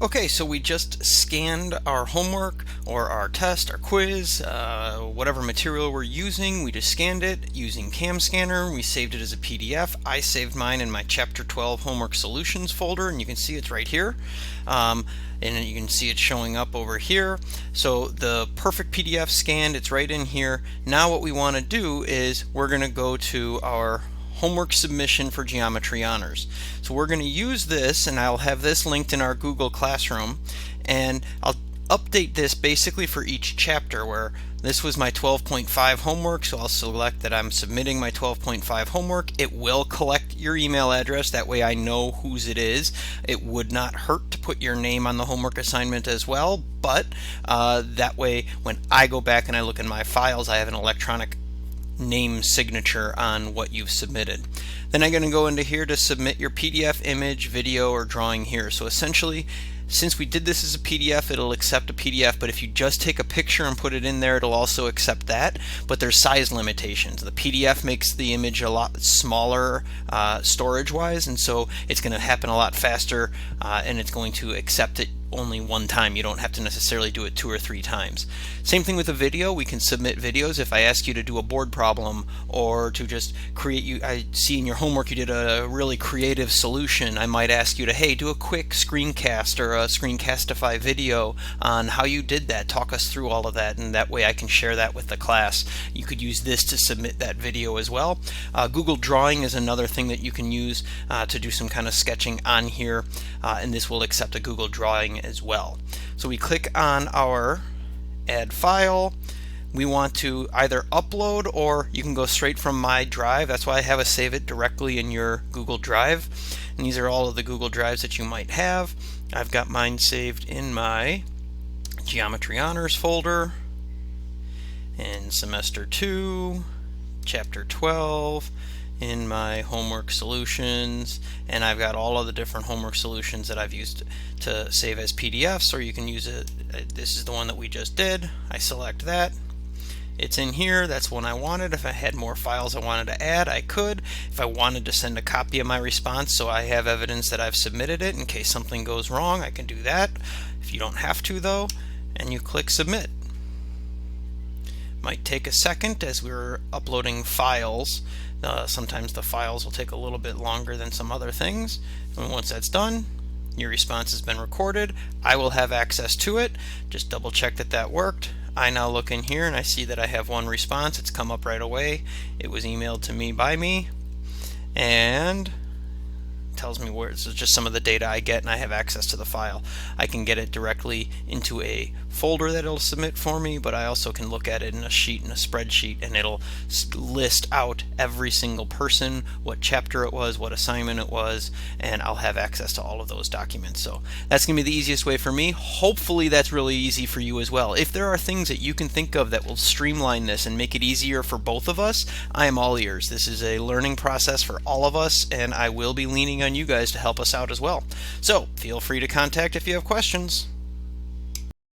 Okay, so we just scanned our homework or our test, our quiz, whatever material we're using. We just scanned it using Cam Scanner. We saved it as a PDF. I saved mine in my Chapter 12 Homework Solutions folder, and you can see it's right here. And you can see it showing up over here. So the perfect PDF scanned, it's right in here. Now what we want to do is we're going to go to our homework submission for Geometry Honors. So we're going to use this, and I'll have this linked in our Google Classroom, and I'll update this basically for each chapter, where this was my 12.5 homework, so I'll select that I'm submitting my 12.5 homework. It will collect your email address, that way I know whose it is. It would not hurt to put your name on the homework assignment as well, but that way when I go back and I look in my files, I have an electronic name signature on what you've submitted. Then I'm going to go into here to submit your PDF, image, video, or drawing here. So essentially, since we did this as a PDF, it'll accept a PDF, but if you just take a picture and put it in there, it'll also accept that, but there's size limitations. The PDF makes the image a lot smaller storage-wise, and so it's going to happen a lot faster, and it's going to accept it only one time. You don't have to necessarily do it 2 or 3 times. Same thing with a video. We can submit videos. If I ask you to do a board problem or to just create, I see in your homework you did a really creative solution, I might ask you to, hey, do a quick screencast or a screencastify video on how you did that. Talk us through all of that, and that way I can share that with the class. You could use this to submit that video as well. Google Drawing is another thing that you can use to do some kind of sketching on here, and this will accept a Google Drawing as well. So we click on our add file. We want to either upload, or you can go straight from my drive. That's why I have a save it directly in your Google Drive. And these are all of the Google Drives that you might have. I've got mine saved in my Geometry Honors folder, in Semester 2, Chapter 12, in my homework solutions, and I've got all of the different homework solutions that I've used to save as PDFs, or you can use it. This is the one that we just did. I select that. It's in here. That's one I wanted. If I had more files I wanted to add, I could. If I wanted to send a copy of my response so I have evidence that I've submitted it in case something goes wrong, I can do that. If you don't have to though, and you click submit. Might take a second as we're uploading files. Sometimes the files will take a little bit longer than some other things. And once that's done, your response has been recorded. I will have access to it. Just double check that that worked. I now look in here and I see that I have one response. It's come up right away. It was emailed to me by me, and tells me where. It's just some of the data I get, and I have access to the file. I can get it directly into a folder that it'll submit for me, but I also can look at it in a sheet, in a spreadsheet, and it'll list out every single person, what chapter it was, what assignment it was, and I'll have access to all of those documents. So that's going to be the easiest way for me. Hopefully that's really easy for you as well. If there are things that you can think of that will streamline this and make it easier for both of us, I am all ears. This is a learning process for all of us, and I will be leaning on you guys to help us out as well. So feel free to contact if you have questions.